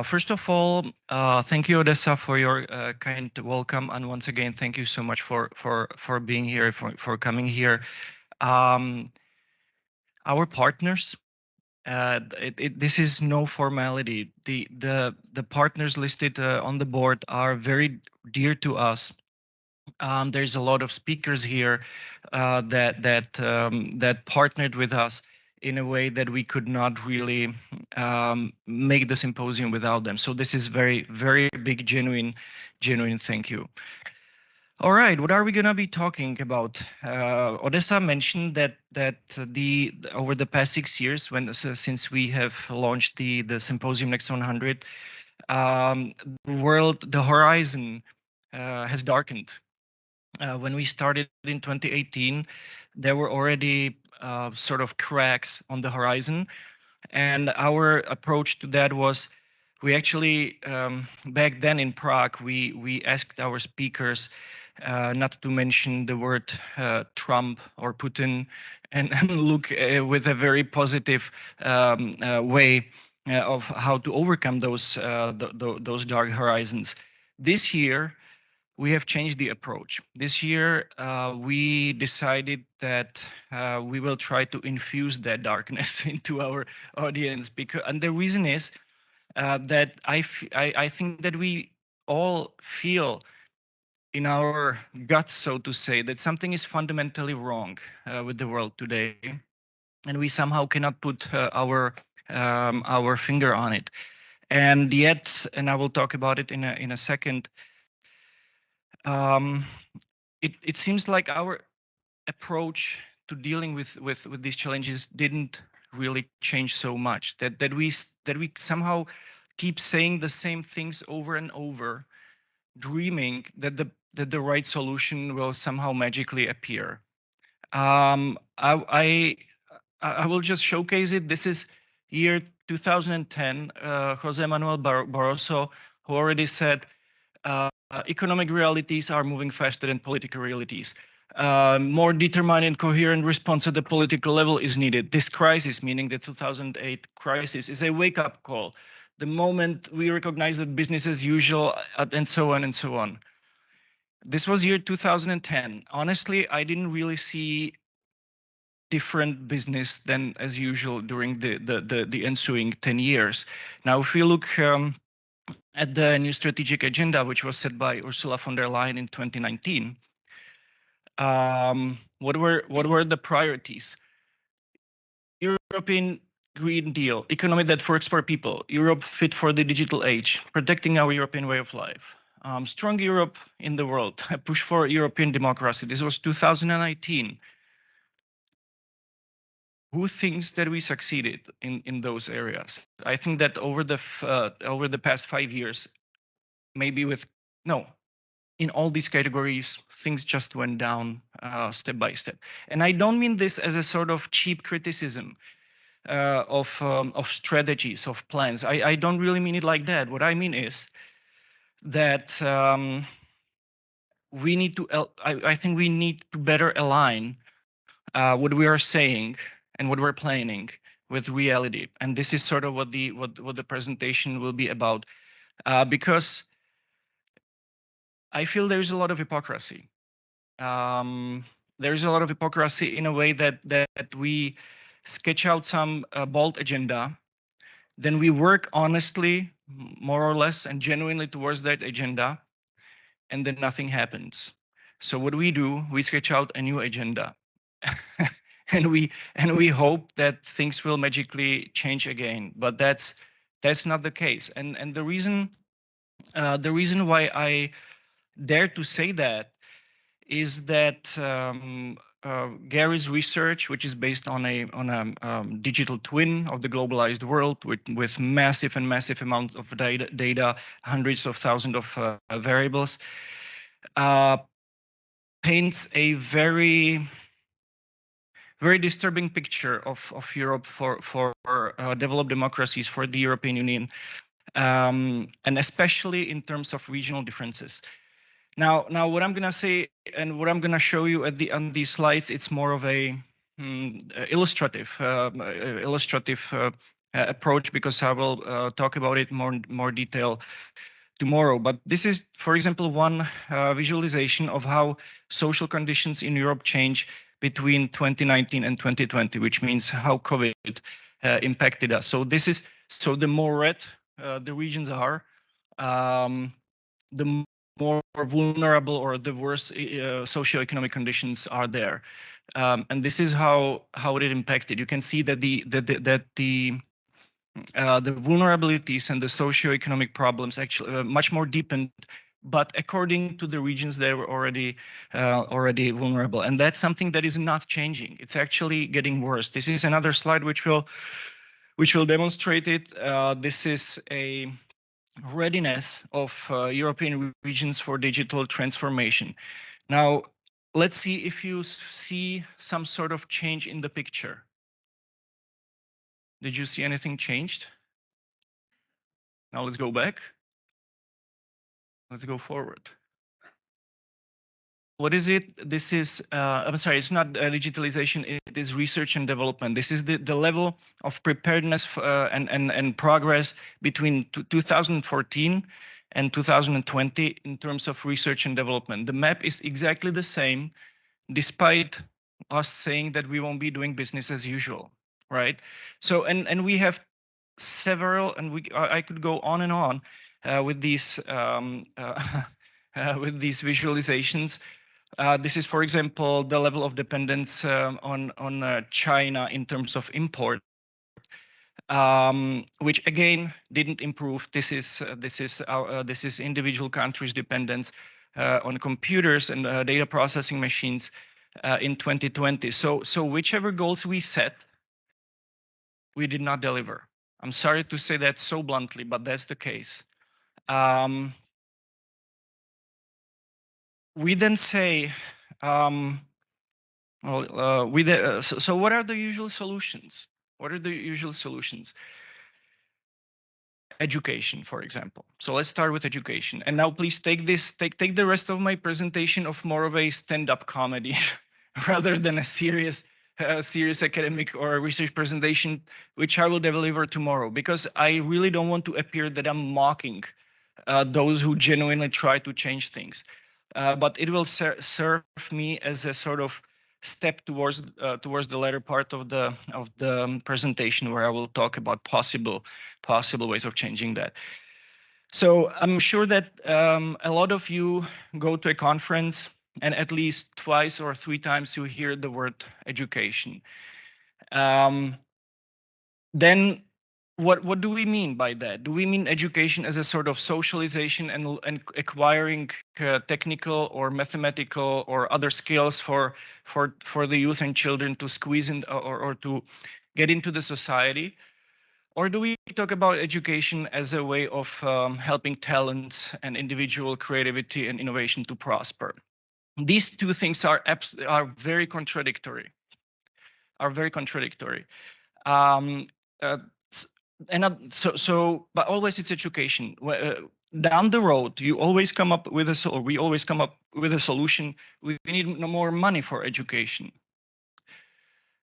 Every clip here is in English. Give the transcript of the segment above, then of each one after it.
First of all, thank you, Odessa, for your kind welcome, and once again, thank you so much for being here, for coming here. Our partners, this is no formality. The partners listed on the board are very dear to us. There's a lot of speakers here that partnered with us in a way that we could not really make the symposium without them. So this is very big, genuine thank you. All right, what are we gonna be talking about? Odessa mentioned that over the past 6 years, since we have launched the symposium Next 100, the horizon has darkened. When we started in 2018, there were already sort of cracks on the horizon. And our approach to that was, we actually, back then in Prague, we asked our speakers not to mention the word Trump or Putin, and look with a very positive way of how to overcome those dark horizons. This year, we have changed the approach. This year, we decided that we will try to infuse that darkness into our audience, and the reason is that I think that we all feel in our guts, so to say, that something is fundamentally wrong with the world today, and we somehow cannot put our finger on it. And yet, and I will talk about it in a second. It seems like our approach to dealing with these challenges didn't really change so much. That we somehow keep saying the same things over and over, dreaming that the right solution will somehow magically appear. I will just showcase it. This is year 2010. Jose Manuel Barroso, who already said, economic realities are moving faster than political realities. More determined and coherent response at the political level is needed. This crisis, meaning the 2008 crisis, is a wake-up call. The moment we recognize that business as usual, and so on and so on. This was year 2010. Honestly, I didn't really see different business than as usual during the ensuing 10 years. Now, if we look at the new strategic agenda, which was set by Ursula von der Leyen in 2019, what were the priorities? European Green Deal, economy that works for people, Europe fit for the digital age, protecting our European way of life, strong Europe in the world, a push for European democracy. This was 2019. Who thinks that we succeeded in those areas? I think that over the past 5 years, maybe in all these categories, things just went down step by step. And I don't mean this as a sort of cheap criticism of strategies, of plans. I don't really mean it like that. What I mean is that we need to. I think we need to better align what we are saying and what we're planning with reality. And this is sort of what the presentation will be about, because I feel there's a lot of hypocrisy. There's a lot of hypocrisy in a way that we sketch out some bold agenda, then we work honestly, more or less, and genuinely towards that agenda, and then nothing happens. So what we do, we sketch out a new agenda, and we hope that things will magically change again. But that's not the case. And the reason why I dare to say that is that GARI's research, which is based on a digital twin of the globalized world with massive amount of data, hundreds of thousands of variables, paints a very disturbing picture of Europe for developed democracies, for the European Union, and especially in terms of regional differences. Now, what I'm gonna say and what I'm gonna show you on these slides, it's more of a illustrative approach, because I will talk about it more detail tomorrow. But this is, for example, one visualization of how social conditions in Europe change between 2019 and 2020, which means how COVID impacted us. So this is, so the more red the regions are, the more vulnerable or the worse socioeconomic conditions are there. And this is how it impacted. You can see that the vulnerabilities and the socioeconomic problems actually much more deepened, but according to the regions, they were already vulnerable, and that's something that is not changing. It's actually getting worse. This is another slide which will demonstrate it. This is a readiness of European regions for digital transformation. Now, let's see if you see some sort of change in the picture. Did you see anything changed? Now let's go back. Let's go forward. What is it? This is, I'm sorry, it's not digitalization, it is research and development. This is the level of preparedness and progress between 2014 and 2020 in terms of research and development. The map is exactly the same, despite us saying that we won't be doing business as usual, right? So, and we have several, and I could go on and on with these with these visualizations. This is, for example, the level of dependence on China in terms of import, which again didn't improve. This is individual countries' dependence on computers and data processing machines in 2020. So whichever goals we set, we did not deliver. I'm sorry to say that so bluntly, but that's the case. We then say, so what are the usual solutions? What are the usual solutions? Education, for example. So let's start with education. And now please take the rest of my presentation of more of a stand-up comedy rather than a serious academic or research presentation, which I will deliver tomorrow, because I really don't want to appear that I'm mocking those who genuinely try to change things. But it will serve me as a sort of step towards the latter part of the presentation, where I will talk about possible ways of changing that. So I'm sure that a lot of you go to a conference, and at least twice or three times you hear the word education. Then what do we mean by that? Do we mean education as a sort of socialization and acquiring technical or mathematical or other skills for the youth and children to squeeze in or to get into the society? Or do we talk about education as a way of helping talents and individual creativity and innovation to prosper? These two things are very contradictory. But always it's education. Down the road, you always come up with we always come up with a solution. We need no more money for education.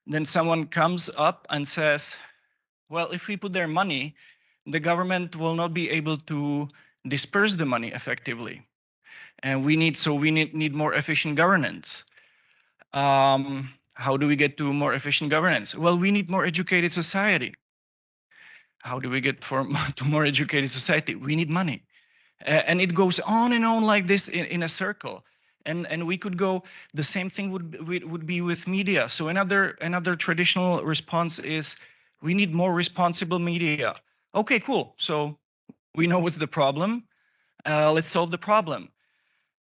Then someone comes up and says, well, if we put their money, the government will not be able to disperse the money effectively. And we need more efficient governance. How do we get to more efficient governance? Well, we need more educated society. How do we get to more educated society? We need money. And it goes on and on like this in a circle. And we could go, the same thing would be with media. So another traditional response is, we need more responsible media. Okay, cool. So we know what's the problem. Let's solve the problem.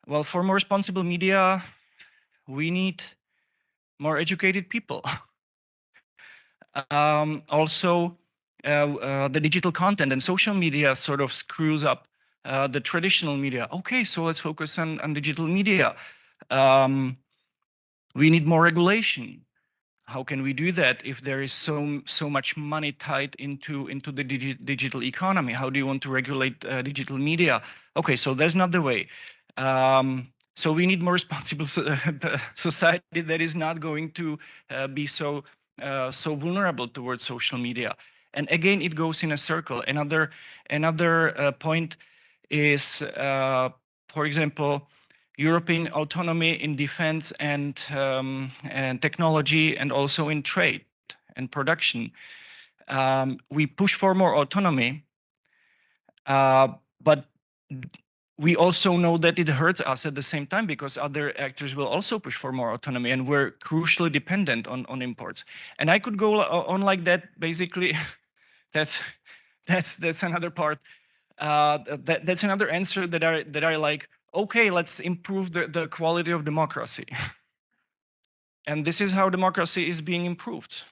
Well, for more responsible media, we need more educated people. Also, the digital content and social media sort of screws up the traditional media. Okay, so let's focus on digital media. We need more regulation. How can we do that if there is so much money tied into the digital economy? How do you want to regulate digital media? Okay, so that's not the way. So we need more responsible society that is not going to be so vulnerable towards social media. And again, it goes in a circle. Another point is, for example, European autonomy in defense and technology, and also in trade and production. We push for more autonomy, but we also know that it hurts us at the same time, because other actors will also push for more autonomy, and we're crucially dependent on imports. And I could go on like that. Basically, that's another part. That's another answer that I like. Okay, let's improve the quality of democracy. And this is how democracy is being improved.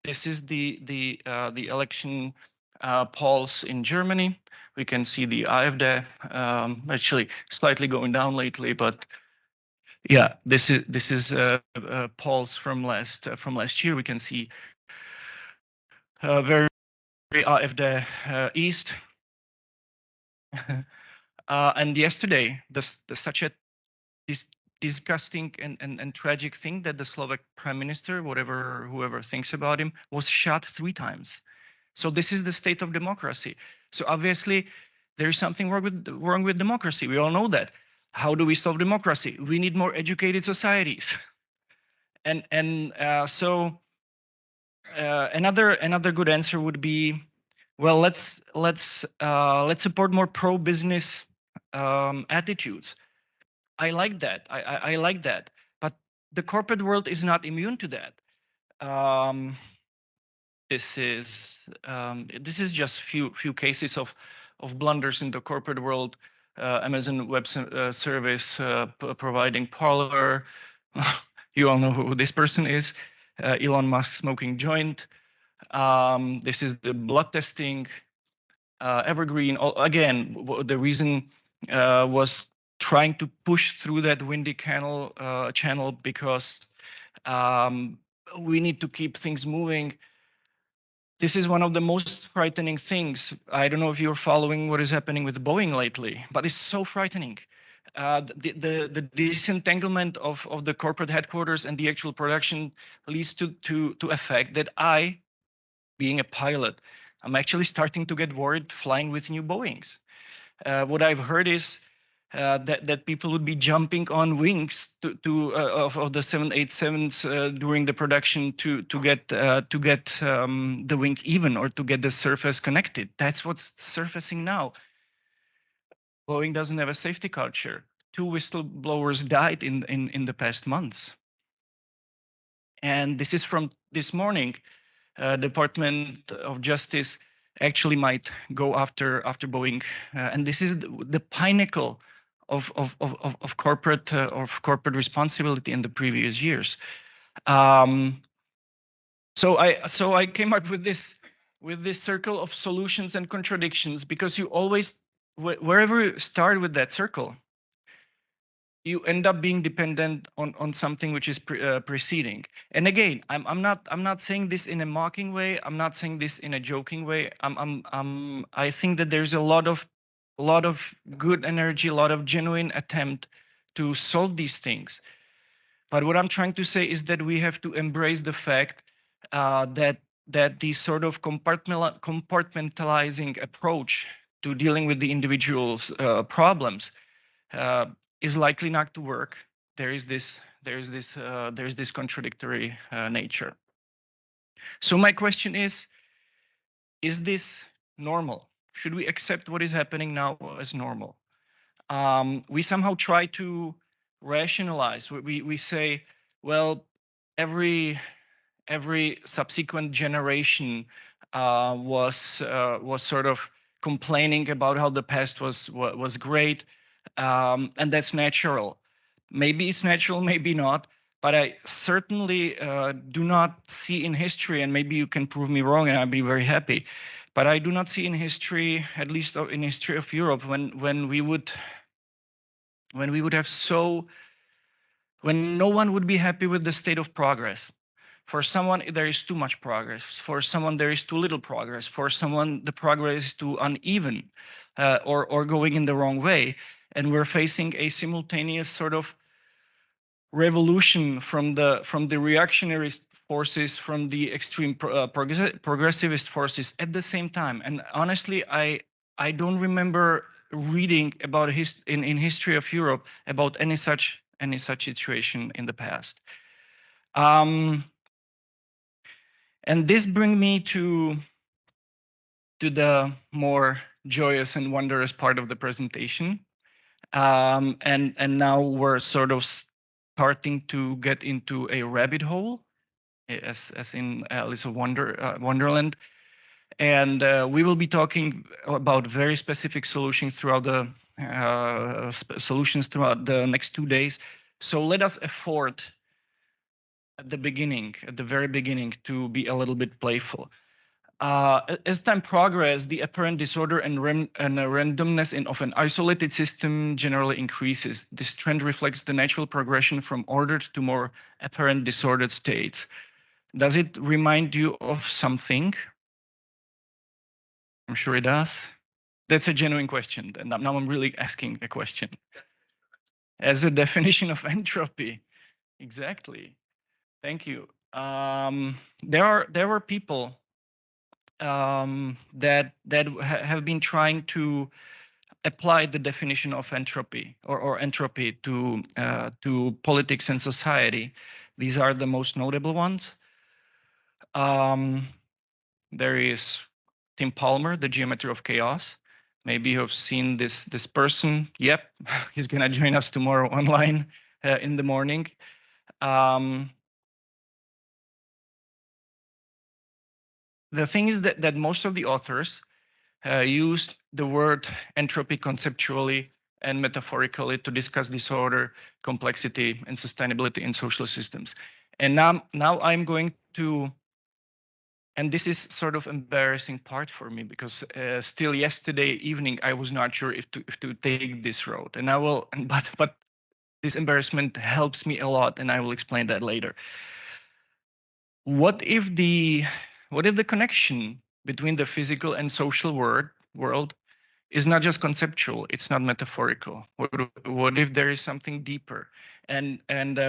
This is the election polls in Germany. We can see the AfD actually slightly going down lately, but yeah, this is polls from last year. We can see very AfD East. And yesterday, such a disgusting and tragic thing that the Slovak prime minister, whoever thinks about him, was shot 3 times. So this is the state of democracy. So obviously, there's something wrong with democracy. We all know that. How do we solve democracy? We need more educated societies. So another good answer would be, well, let's support more pro-business attitudes. I like that. I like that. But the corporate world is not immune to that. This is just few cases of blunders in the corporate world. Amazon Web Service providing Parler. You all know who this person is. Elon Musk smoking joint. This is the blood testing. Evergreen. Again, the reason was trying to push through that windy channel because we need to keep things moving. This is one of the most frightening things. I don't know if you're following what is happening with Boeing lately, but it's so frightening. The disentanglement of the corporate headquarters and the actual production leads to a fact that I, being a pilot, I'm actually starting to get worried flying with new Boeings. What I've heard is that people would be jumping on wings of the 787s during the production to get the wing even, or to get the surface connected. That's what's surfacing now. Boeing doesn't have a safety culture. 2 whistleblowers died in the past months. And this is from this morning. Department of Justice actually might go after Boeing, and this is the pinnacle of corporate responsibility in the previous years. So I came up with this circle of solutions and contradictions, because you always, wherever you start with that circle, you end up being dependent on something which is preceding. And again, I'm not saying this in a mocking way. I'm not saying this in a joking way. I think that there's a lot of good energy, a lot of genuine attempt to solve these things. But what I'm trying to say is that we have to embrace the fact that the sort of compartmentalizing approach to dealing with the individual's problems is likely not to work. There is this contradictory nature. So my question is this normal? Should we accept what is happening now as normal? We somehow try to rationalize. We say, well, every subsequent generation was sort of complaining about how the past was great. And that's natural. Maybe it's natural, maybe not. But I certainly do not see in history, and maybe you can prove me wrong, and I'd be very happy. But I do not see in history, at least in history of Europe, when we would have when no one would be happy with the state of progress. For someone, there is too much progress. For someone, there is too little progress. For someone, the progress is too uneven, or going in the wrong way. And we're facing a simultaneous sort of revolution from the reactionary forces, from the extreme progressivist forces at the same time. And honestly, I don't remember reading about in history of Europe about any such situation in the past. And this brings me to the more joyous and wondrous part of the presentation. And now we're sort of starting to get into a rabbit hole, as in Alice of Wonderland. And we will be talking about very specific solutions throughout the next 2 days. So let us afford at the very beginning, to be a little bit playful. As time progresses, the apparent disorder and randomness of an isolated system generally increases. This trend reflects the natural progression from ordered to more apparent disordered states. Does it remind you of something? I'm sure it does. That's a genuine question. And now I'm really asking a question. As a definition of entropy. Exactly. Thank you. There were people that have been trying to apply the definition of entropy or entropy to politics and society. These are the most notable ones. There is Tim Palmer, the geometry of chaos. Maybe you have seen this person. Yep, he's gonna join us tomorrow online in the morning. The thing is that most of the authors used the word entropy conceptually and metaphorically to discuss disorder, complexity, and sustainability in social systems. And now I'm going to, and this is sort of embarrassing part for me, because still yesterday evening I was not sure if to take this road, and I will, but this embarrassment helps me a lot, and I will explain that later. What if the connection between the physical and social world is not just conceptual, it's not metaphorical? What if there is something deeper? And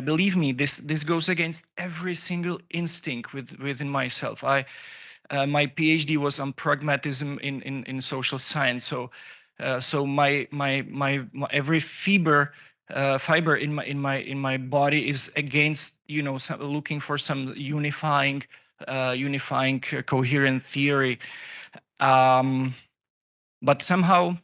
believe me, this goes against every single instinct within myself. My PhD was on pragmatism in social science, so my every fiber in my body is against, looking for some unifying coherent theory. But somehow,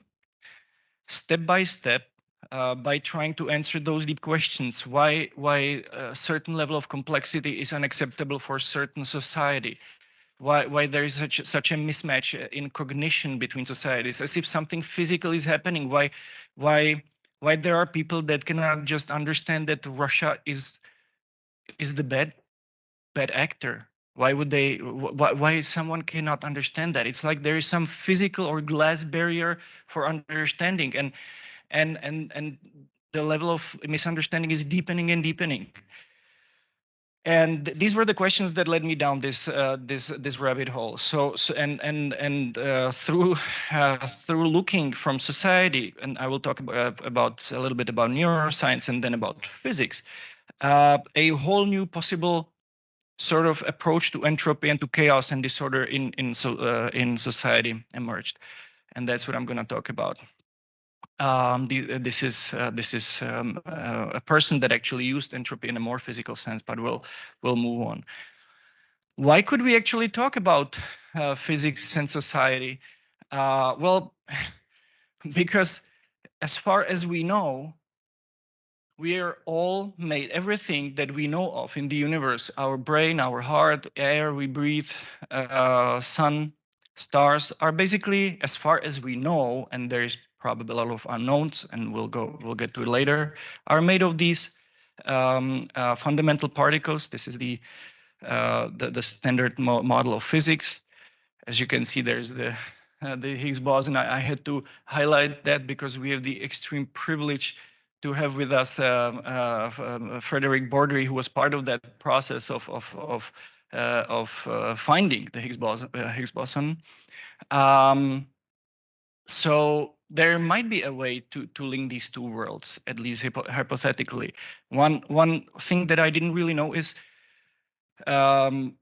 step by step, by trying to answer those deep questions, why a certain level of complexity is unacceptable for certain society, why there is such a mismatch in cognition between societies, as if something physical is happening, why there are people that cannot just understand that Russia is the bad actor. Why would they? Why someone cannot understand that? It's like there is some physical or glass barrier for understanding, and the level of misunderstanding is deepening and deepening. And these were the questions that led me down this rabbit hole. So through looking from society, and I will talk about a little bit about neuroscience and then about physics, a whole new possible sort of approach to entropy and to chaos and disorder in society emerged, and that's what I'm going to talk about. This is a person that actually used entropy in a more physical sense, but we'll move on. Why could we actually talk about physics and society? Well, because as far as we know, we are all made, everything that we know of in the universe, our brain, our heart, air we breathe, sun, stars, are basically, as far as we know, and there is probably a lot of unknowns, and we'll get to it later, are made of these fundamental particles. This is the standard model of physics. As you can see, there's the Higgs boson. I had to highlight that because we have the extreme privilege to have with us Frederick Baudry, who was part of that process of finding the Higgs boson. So there might be a way to link these two worlds, at least hypothetically. One thing that I didn't really know is, let's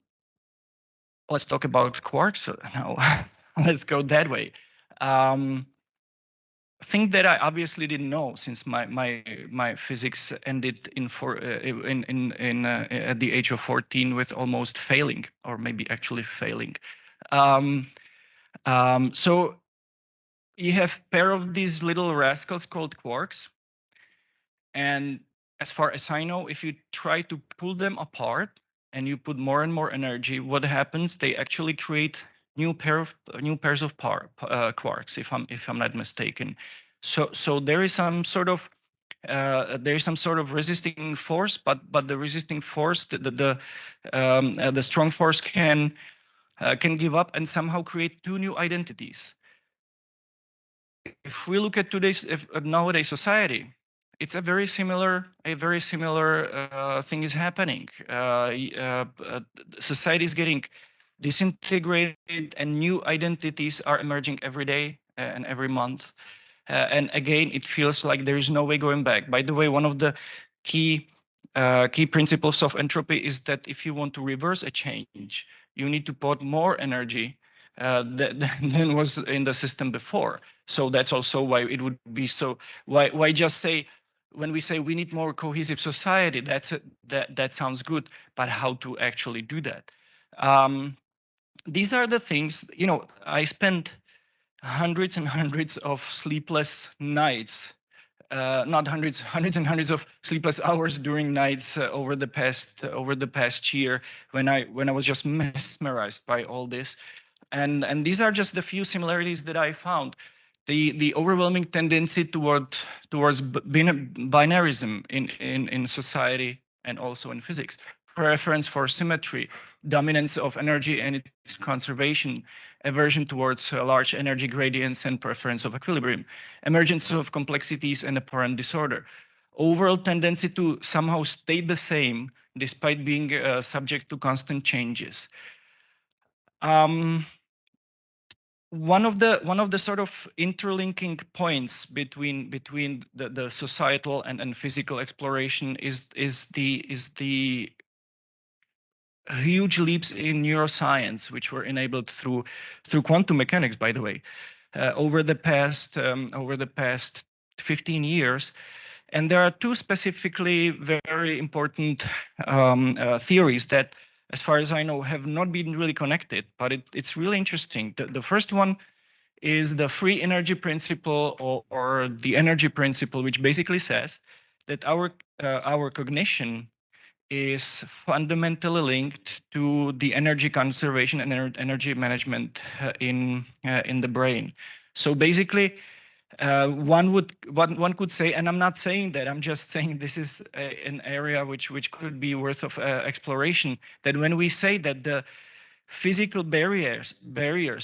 talk about quarks now. Let's go that way. Thing that I obviously didn't know, since my physics ended at the age of 14 with almost failing, or maybe actually failing. So you have a pair of these little rascals called quarks, and as far as I know, if you try to pull them apart and you put more and more energy, what happens? They actually create new pairs of quarks, if I'm not mistaken. So there is some sort of resisting force, but the resisting force, the strong force can give up and somehow create two new identities. If we look at nowadays society, it's a very similar thing is happening. Society is getting disintegrated, and new identities are emerging every day and every month. And again, it feels like there is no way going back. By the way, one of the key principles of entropy is that if you want to reverse a change, you need to put more energy than was in the system before. So that's also why it would be so. Why just say, when we say we need more cohesive society, that sounds good, but how to actually do that? These are the things, I spent hundreds and hundreds of sleepless nights, not hundreds and hundreds of sleepless hours during nights over the past year, when I was just mesmerized by all this. And these are just the few similarities that I found. The overwhelming tendency towards binarism in society and also in physics, preference for symmetry, dominance of energy and its conservation, aversion towards large energy gradients and preference of equilibrium, emergence of complexities and apparent disorder, overall tendency to somehow stay the same despite being subject to constant changes. One of the sort of interlinking points between the societal and physical exploration is the huge leaps in neuroscience, which were enabled through quantum mechanics, by the way, over the past 15 years. And there are two specifically very important theories that, as far as I know, have not been really connected, but it's really interesting. The first one is the free energy principle, or the energy principle, which basically says that our cognition is fundamentally linked to the energy conservation and energy management in the brain. So basically, one could say, and I'm not saying that, I'm just saying this is an area which could be worth of exploration, that when we say that the physical barriers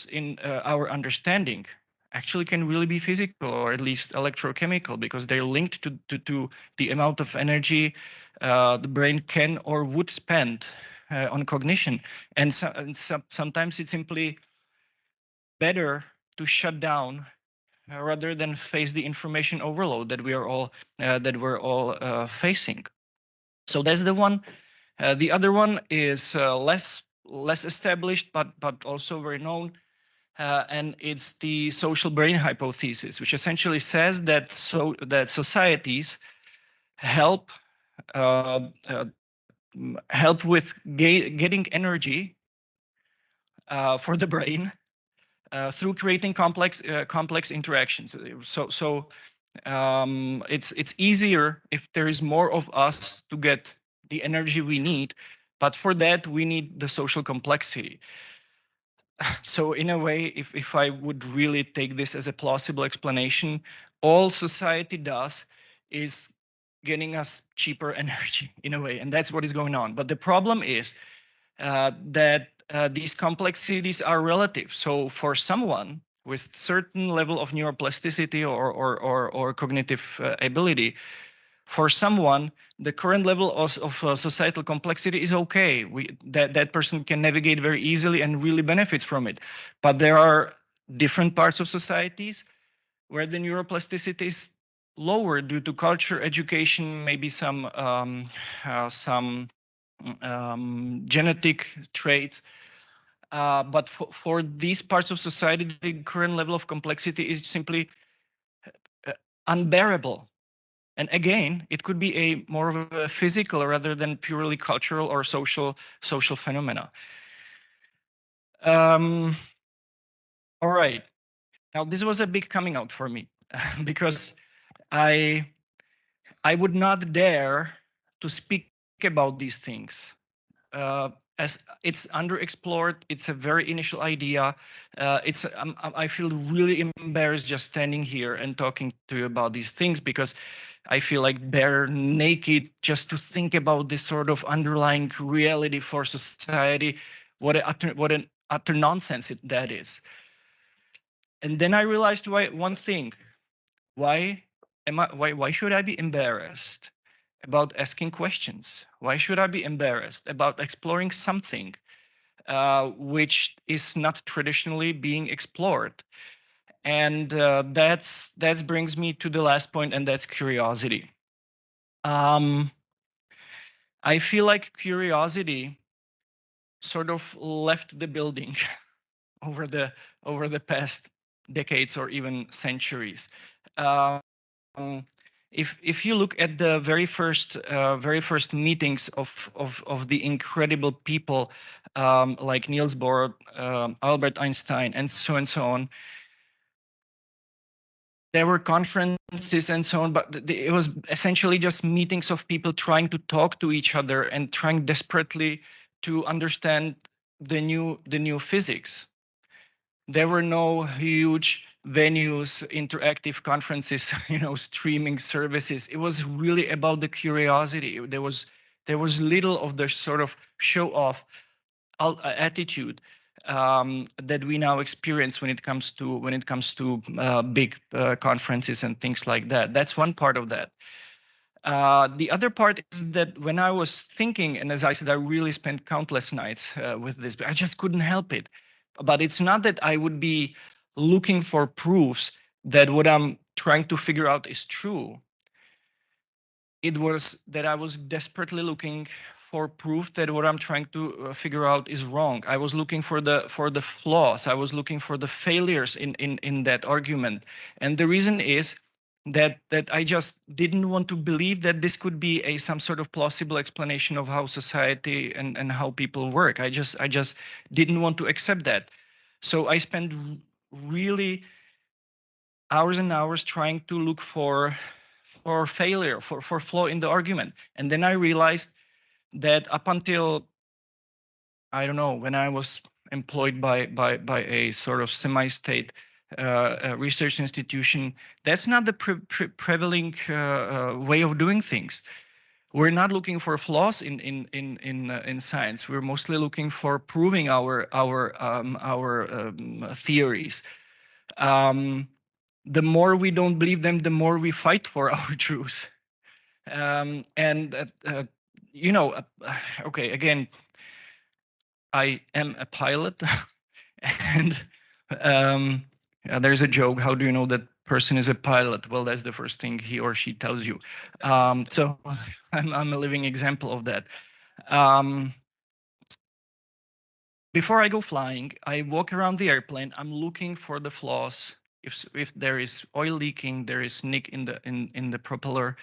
in our understanding actually can really be physical, or at least electrochemical, because they're linked to the amount of energy the brain can or would spend on cognition. And sometimes it's simply better to shut down rather than face the information overload that we're all facing. So that's the one. The other one is less established, but also very known, and it's the social brain hypothesis, which essentially says that societies help with getting energy for the brain through creating complex interactions. So it's easier if there is more of us to get the energy we need, but for that we need the social complexity. So in a way, if I would really take this as a plausible explanation, all society does is getting us cheaper energy in a way, and that's what is going on. But the problem is that these complexities are relative. So for someone with certain level of neuroplasticity or cognitive ability, for someone, the current level of societal complexity is okay. That person can navigate very easily and really benefits from it. But there are different parts of societies where the neuroplasticity is lower due to culture, education, maybe some genetic traits. But for these parts of society, the current level of complexity is simply unbearable. And again, it could be a more of a physical rather than purely cultural or social phenomena. All right. Now, this was a big coming out for me because I would not dare to speak about these things. As it's underexplored, it's a very initial idea. I feel really embarrassed just standing here and talking to you about these things because I feel like bare naked just to think about this sort of underlying reality for society. What an utter nonsense that is. And then I realized one thing. Why should I be embarrassed about asking questions? Why should I be embarrassed about exploring something which is not traditionally being explored? And that brings me to the last point, and that's curiosity. I feel like curiosity sort of left the building over the past decades or even centuries. If you look at the very first meetings of the incredible people like Niels Bohr, Albert Einstein, and so on, there were conferences and so on, but it was essentially just meetings of people trying to talk to each other and trying desperately to understand the new physics. There were no huge venues, interactive conferences, streaming services. It was really about the curiosity. There was little of the sort of show off attitude that we now experience when it comes to big conferences and things like that. That's one part of that. The other part is that when I was thinking, and as I said, I really spent countless nights with this, but I just couldn't help it. But it's not that I would be looking for proofs that what I'm trying to figure out is true. It was that I was desperately looking for proof that what I'm trying to figure out is wrong. I was looking for the flaws. I was looking for the failures in that argument. And the reason is that I just didn't want to believe that this could be some sort of plausible explanation of how society and how people work. I just didn't want to accept that. So I spent really hours and hours trying to look for failure, for flaw in the argument. And then I realized that up until, I don't know, when I was employed by a sort of semi-state research institution, that's not the prevailing way of doing things. We're not looking for flaws in science. We're mostly looking for proving our theories. The more we don't believe them, the more we fight for our truth. Okay, again, I am a pilot, and there's a joke. How do you know that person is a pilot? Well, that's the first thing he or she tells you. So I'm a living example of that. Before I go flying, I walk around the airplane. I'm looking for the flaws. If there is oil leaking, there is nick in the propeller,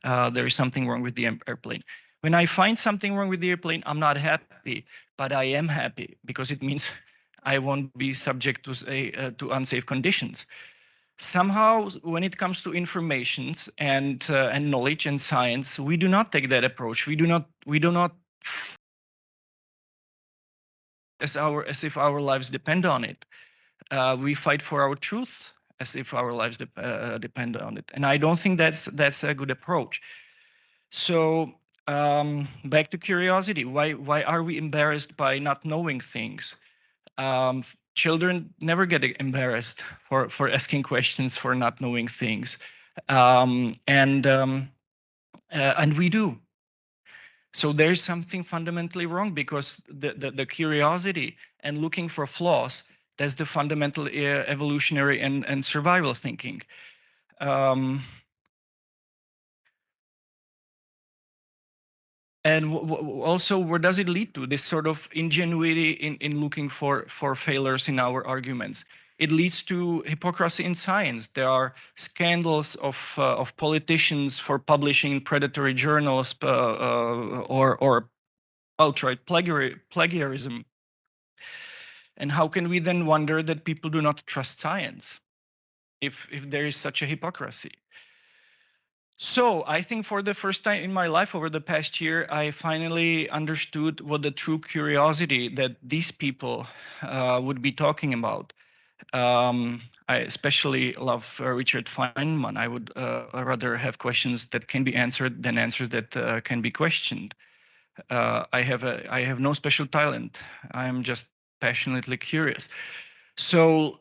there is something wrong with the airplane. When I find something wrong with the airplane, I'm not happy, but I am happy because it means I won't be subject to unsafe conditions. Somehow, when it comes to informations and knowledge and science, we do not take that approach. We do not as if our lives depend on it. We fight for our truth as if our lives depend on it, and I don't think that's a good approach. So back to curiosity. Why are we embarrassed by not knowing things? Children never get embarrassed for asking questions, for not knowing things, and we do. So there's something fundamentally wrong because the curiosity and looking for flaws, That's the fundamental evolutionary and survival thinking. And also, where does it lead to, this sort of ingenuity in looking for failures in our arguments? It leads to hypocrisy in science. There are scandals of politicians for publishing predatory journals or outright plagiarism. And how can we then wonder that people do not trust science if there is such a hypocrisy? So I think for the first time in my life over the past year, I finally understood what the true curiosity that these people would be talking about. I especially love Richard Feynman. I would rather have questions that can be answered than answers that can be questioned. I have no special talent. I am just passionately curious. So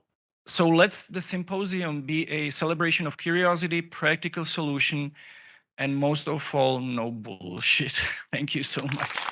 let's the symposium be a celebration of curiosity, practical solution, and most of all, no bullshit. Thank you so much.